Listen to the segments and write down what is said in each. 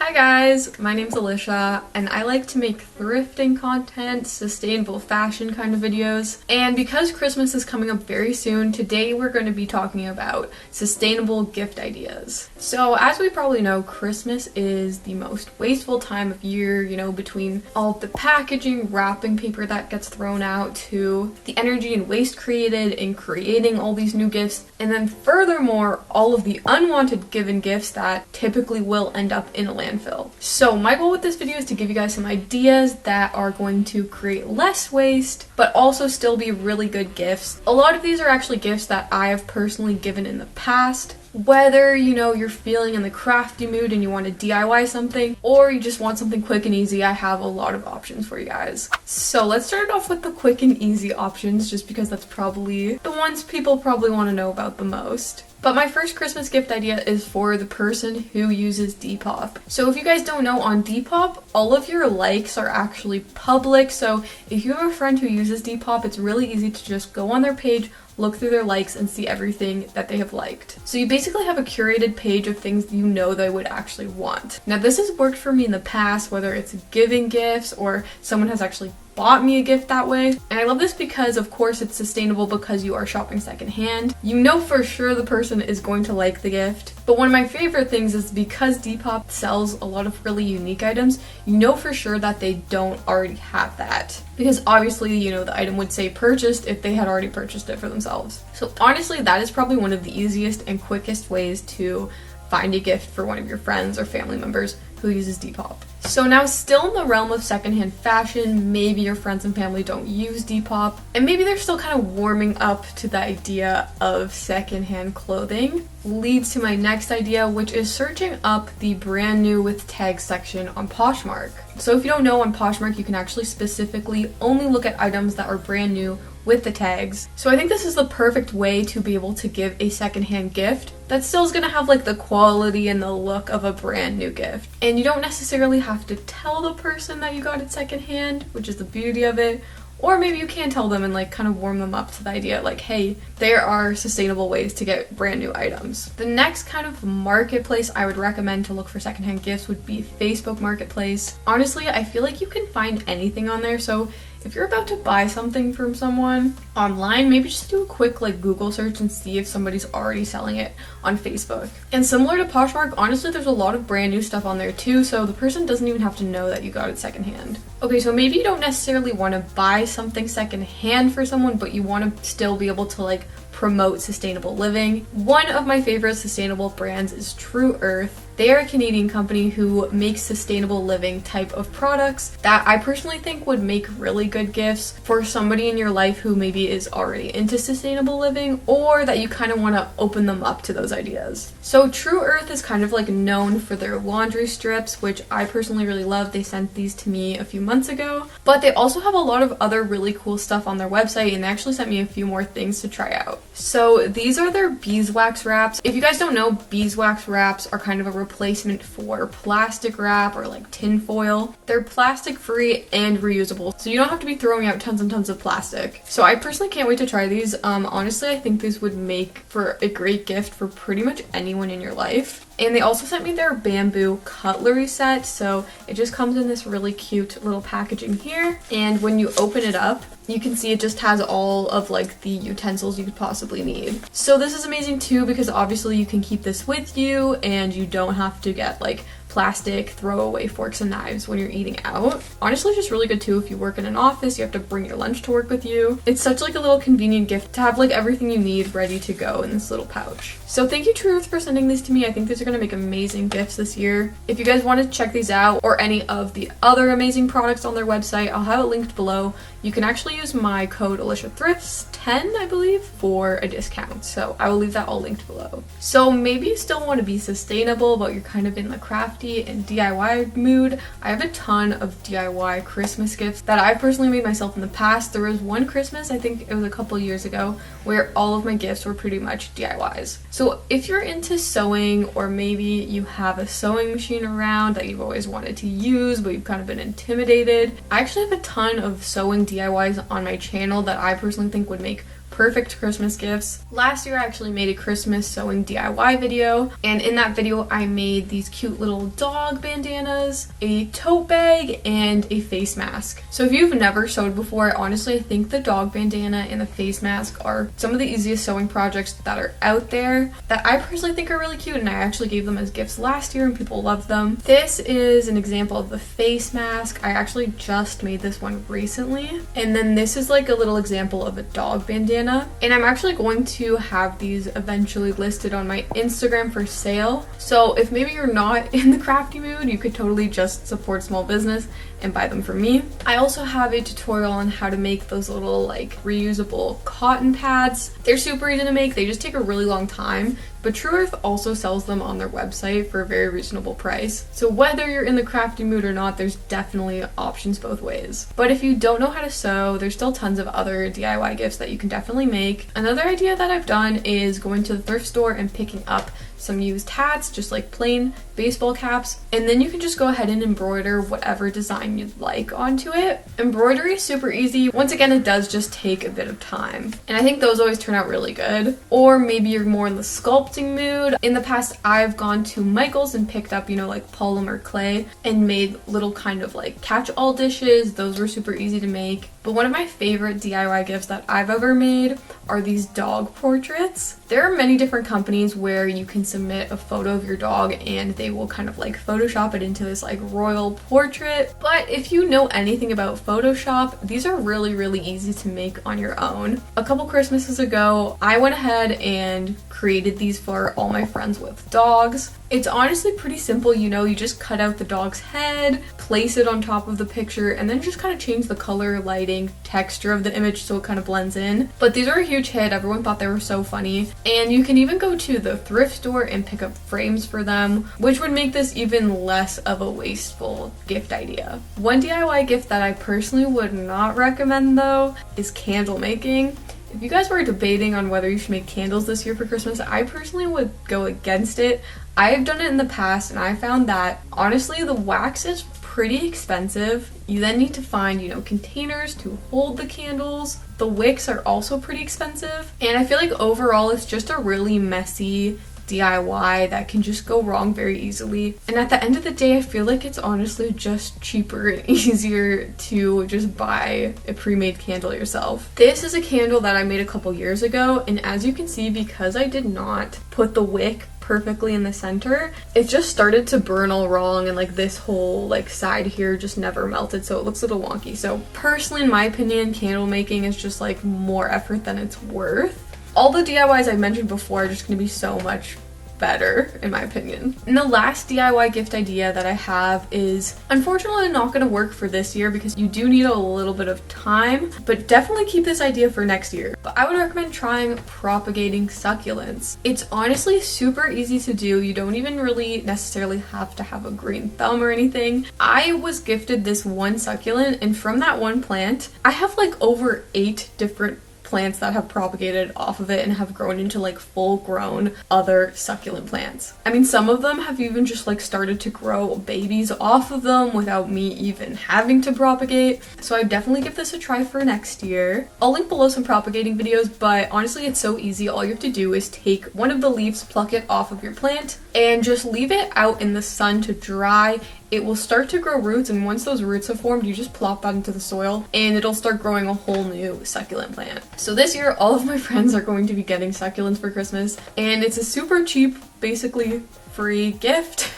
Hi guys, my name's Alicia and I like to make thrifting content, sustainable fashion kind of videos. And because Christmas is coming up very soon, today we're going to be talking about sustainable gift ideas. So as we probably know, Christmas is the most wasteful time of year, between all of the packaging, wrapping paper that gets thrown out to the energy and waste created in creating all these new gifts. And then furthermore, all of the unwanted given gifts that typically will end up in a landfill. So my goal with this video is to give you guys some ideas that are going to create less waste, but also still be really good gifts. A lot of these are actually gifts that I have personally given in the past. Whether, you're feeling in the crafty mood and you want to DIY something, or you just want something quick and easy, I have a lot of options for you guys. So let's start off with the quick and easy options, just because that's probably the ones people probably want to know about the most. But my first Christmas gift idea is for the person who uses Depop. So if you guys don't know, on Depop, all of your likes are actually public. So if you have a friend who uses Depop, it's really easy to just go on their page, look through their likes, and see everything that they have liked. So you basically have a curated page of things you know they would actually want. Now this has worked for me in the past, whether it's giving gifts or someone has actually bought me a gift that way. And I love this because of course it's sustainable because you are shopping secondhand. You know for sure the person is going to like the gift. But one of my favorite things is because Depop sells a lot of really unique items, you know for sure that they don't already have that. Because obviously, the item would say purchased if they had already purchased it for themselves. So honestly, that is probably one of the easiest and quickest ways to find a gift for one of your friends or family members who uses Depop. So now, still in the realm of secondhand fashion, maybe your friends and family don't use Depop, and maybe they're still kind of warming up to the idea of secondhand clothing, leads to my next idea, which is searching up the brand new with tags section on Poshmark. So if you don't know, on Poshmark you can actually specifically only look at items that are brand new with the tags. So I think this is the perfect way to be able to give a secondhand gift that still is gonna have like the quality and the look of a brand new gift. And you don't necessarily have to tell the person that you got it secondhand, which is the beauty of it. Or maybe you can tell them and kind of warm them up to the idea hey, there are sustainable ways to get brand new items. The next kind of marketplace I would recommend to look for secondhand gifts would be Facebook Marketplace. Honestly, I feel like you can find anything on there, so if you're about to buy something from someone online, maybe just do a quick Google search and see if somebody's already selling it on Facebook. And similar to Poshmark, honestly, there's a lot of brand new stuff on there too, so the person doesn't even have to know that you got it secondhand. Okay, so maybe you don't necessarily want to buy something secondhand for someone, but you want to still be able to promote sustainable living. One of my favorite sustainable brands is True Earth. They are a Canadian company who makes sustainable living type of products that I personally think would make really good gifts for somebody in your life who maybe is already into sustainable living, or that you kind of want to open them up to those ideas. So True Earth is kind of known for their laundry strips, which I personally really love. They sent these to me a few months ago, but they also have a lot of other really cool stuff on their website, and they actually sent me a few more things to try out. So these are their beeswax wraps. If you guys don't know, beeswax wraps are kind of a replacement for plastic wrap or tin foil. They're plastic free and reusable, so you don't have to be throwing out tons and tons of plastic. So I personally can't wait to try these. Honestly, I think these would make for a great gift for pretty much anyone in your life. And they also sent me their bamboo cutlery set, so it just comes in this really cute little packaging here, and when you open it up, you can see it just has all of the utensils you could possibly need. So this is amazing too, because obviously you can keep this with you and you don't have to get plastic throwaway forks and knives when you're eating out. Honestly, just really good too if you work in an office, you have to bring your lunch to work with you. It's such a little convenient gift to have everything you need ready to go in this little pouch. So thank you, True Earth, for sending these to me. I think these are gonna make amazing gifts this year. If you guys want to check these out or any of the other amazing products on their website, I'll have it linked below. You can actually use my code AliciaThrifts10, I believe, for a discount. So I will leave that all linked below. So maybe you still want to be sustainable, but you're kind of in the crafty and DIY mood. I have a ton of DIY Christmas gifts that I've personally made myself in the past. There was one Christmas, I think it was a couple years ago, where all of my gifts were pretty much DIYs. So if you're into sewing, or maybe you have a sewing machine around that you've always wanted to use but you've kind of been intimidated, I actually have a ton of sewing DIYs on my channel that I personally think would make perfect Christmas gifts. Last year I actually made a Christmas sewing DIY video, and in that video I made these cute little dog bandanas, a tote bag, and a face mask. So if you've never sewed before, honestly I think the dog bandana and the face mask are some of the easiest sewing projects that are out there that I personally think are really cute, and I actually gave them as gifts last year and people love them. This is an example of the face mask. I actually just made this one recently, and then this is like a little example of a dog bandana, and I'm actually going to have these eventually listed on my Instagram for sale. So if maybe you're not in the crafty mood, you could totally just support small business and buy them from me. I also have a tutorial on how to make those little like reusable cotton pads. They're super easy to make, they just take a really long time, but True Earth also sells them on their website for a very reasonable price. So whether you're in the crafty mood or not, there's definitely options both ways. But if you don't know how to sew, there's still tons of other DIY gifts that you can definitely make. Another idea that I've done is going to the thrift store and picking up some used hats, just like plain baseball caps, and then you can just go ahead and embroider whatever design you'd like onto it. Embroidery is super easy. Once again, it does just take a bit of time, and I think those always turn out really good. Or maybe you're more in the sculpting mood. In the past, I've gone to Michael's and picked up, like polymer clay and made little kind of like catch-all dishes. Those were super easy to make. But one of my favorite DIY gifts that I've ever made are these dog portraits. There are many different companies where you can submit a photo of your dog and they will kind of like Photoshop it into this like royal portrait. But if you know anything about Photoshop, these are really, really easy to make on your own. A couple Christmases ago, I went ahead and created these for all my friends with dogs. It's honestly pretty simple, you just cut out the dog's head, place it on top of the picture, and then just kind of change the color, lighting, texture of the image so it kind of blends in. But these are a huge hit. Everyone thought they were so funny. And you can even go to the thrift store and pick up frames for them, which would make this even less of a wasteful gift idea. One DIY gift that I personally would not recommend though is candle making. If you guys were debating on whether you should make candles this year for Christmas, I personally would go against it. I have done it in the past and I found that honestly the wax is pretty expensive. You then need to find, containers to hold the candles. The wicks are also pretty expensive. And I feel like overall it's just a really messy DIY that can just go wrong very easily. And at the end of the day, I feel like it's honestly just cheaper and easier to just buy a pre-made candle yourself. This is a candle that I made a couple years ago, and as you can see, because I did not put the wick perfectly in the center, it just started to burn all wrong, and like this whole like side here just never melted, so it looks a little wonky. So personally, in my opinion, candle making is just like more effort than it's worth. All the DIYs I mentioned before are just going to be so much better in my opinion. And the last DIY gift idea that I have is unfortunately not going to work for this year because you do need a little bit of time, but definitely keep this idea for next year. But I would recommend trying propagating succulents. It's honestly super easy to do. You don't even really necessarily have to have a green thumb or anything. I was gifted this one succulent, and from that one plant I have like over 8 different plants that have propagated off of it and have grown into like full grown other succulent plants. I mean, some of them have even just like started to grow babies off of them without me even having to propagate. So I definitely give this a try for next year. I'll link below some propagating videos, but honestly it's so easy. All you have to do is take one of the leaves, pluck it off of your plant, and just leave it out in the sun to dry. It will start to grow roots, and once those roots have formed, you just plop that into the soil and it'll start growing a whole new succulent plant. So this year, all of my friends are going to be getting succulents for Christmas, and it's a super cheap, basically free gift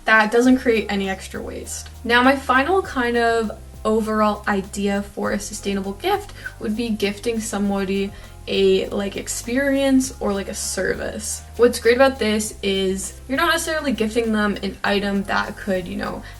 that doesn't create any extra waste. Now, my final kind of overall idea for a sustainable gift would be gifting somebody a like experience or like a service. What's great about this is you're not necessarily gifting them an item that could,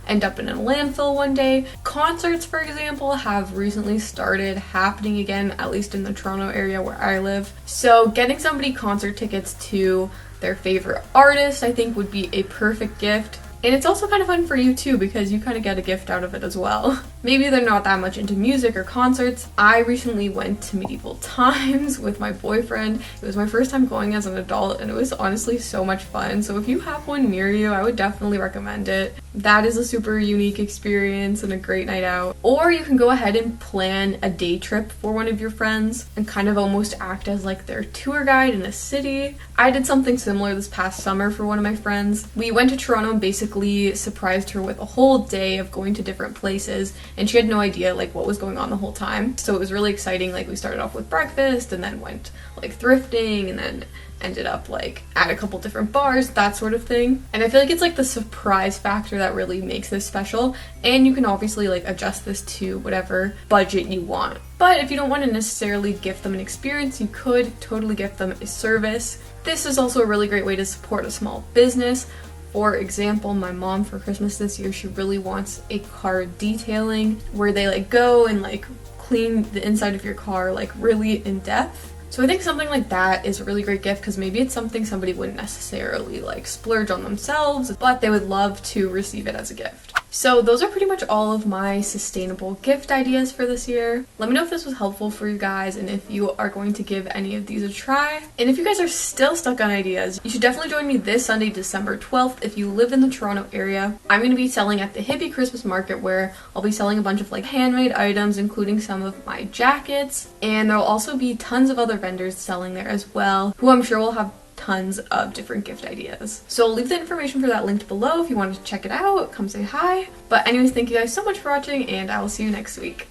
end up in a landfill one day. Concerts, for example, have recently started happening again, at least in the Toronto area where I live. So getting somebody concert tickets to their favorite artist, I think, would be a perfect gift. And it's also kind of fun for you too because you kind of get a gift out of it as well. Maybe they're not that much into music or concerts. I recently went to medieval times with my boyfriend. It was my first time going as an adult and it was honestly so much fun. So if you have one near you, I would definitely recommend it. That is a super unique experience and a great night out. Or you can go ahead and plan a day trip for one of your friends and kind of almost act as like their tour guide in a city. I did something similar this past summer for one of my friends. We went to Toronto and basically surprised her with a whole day of going to different places, and she had no idea like what was going on the whole time. So it was really exciting. Like we started off with breakfast and then went like thrifting and then ended up like at a couple different bars, that sort of thing. And I feel like it's like the surprise factor that really makes this special, and you can obviously like adjust this to whatever budget you want. But if you don't want to necessarily gift them an experience, you could totally gift them a service. This is also a really great way to support a small business. For example, my mom for Christmas this year, she really wants a car detailing where they like go and like clean the inside of your car like really in depth. So I think something like that is a really great gift because maybe it's something somebody wouldn't necessarily like splurge on themselves, but they would love to receive it as a gift. So those are pretty much all of my sustainable gift ideas for this year. Let me know if this was helpful for you guys and if you are going to give any of these a try. And if you guys are still stuck on ideas, you should definitely join me this Sunday, December 12th if you live in the Toronto area. I'm going to be selling at the Hippie Christmas Market where I'll be selling a bunch of like handmade items, including some of my jackets. And there'll also be tons of other vendors selling there as well, who I'm sure will have tons of different gift ideas. So I'll leave the information for that linked below if you want to check it out. Come say hi. But anyways, thank you guys so much for watching and I will see you next week.